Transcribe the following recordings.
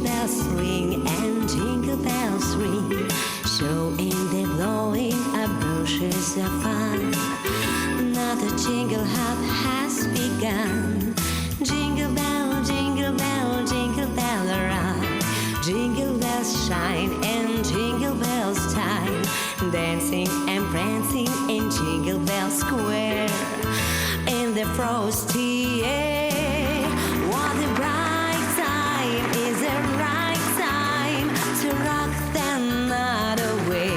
Jingle bells swing and jingle bells ring, showing the blowing of bushes of fun. Another jingle hop has begun. Jingle bell, jingle bell, jingle bell rock. Jingle bells shine and jingle bells time, dancing and prancing in Jingle Bell Square. In the frosty air, what a bright time is the right time to rock the night away.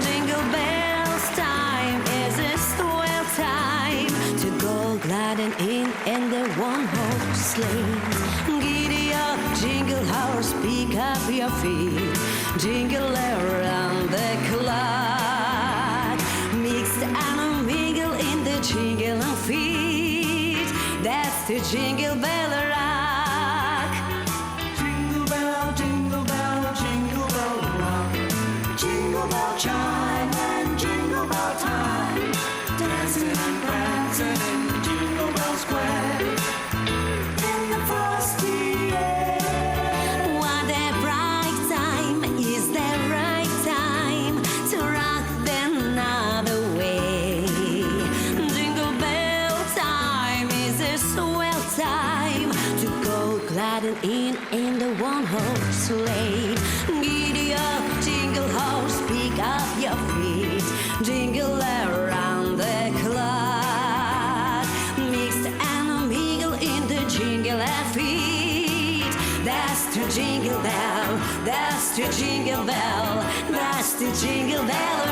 Jingle bells time is a swell time to go gliding in the one-horse sleigh. Giddy up, jingle horse, pick up your feet, jingle around the clock. Mixed and mingle in the jingle and feet. That's the Jingle Bell Rock. Jingle bell, jingle bell, jingle bell rock. Jingle bell chime and jingle bell time, dancing and prancing in Jingle Bell Square. In the frosty air, What a bright time is the right time to rock the night away. Jingle bell time is a swell time to go gliding in the one-horse sleigh. Giddy up, jingle horse, pick up your feet, jingle around the clock. Mixed and mingle in the jingle and feet. That's the jingle bell, that's the jingle bell, that's the jingle bell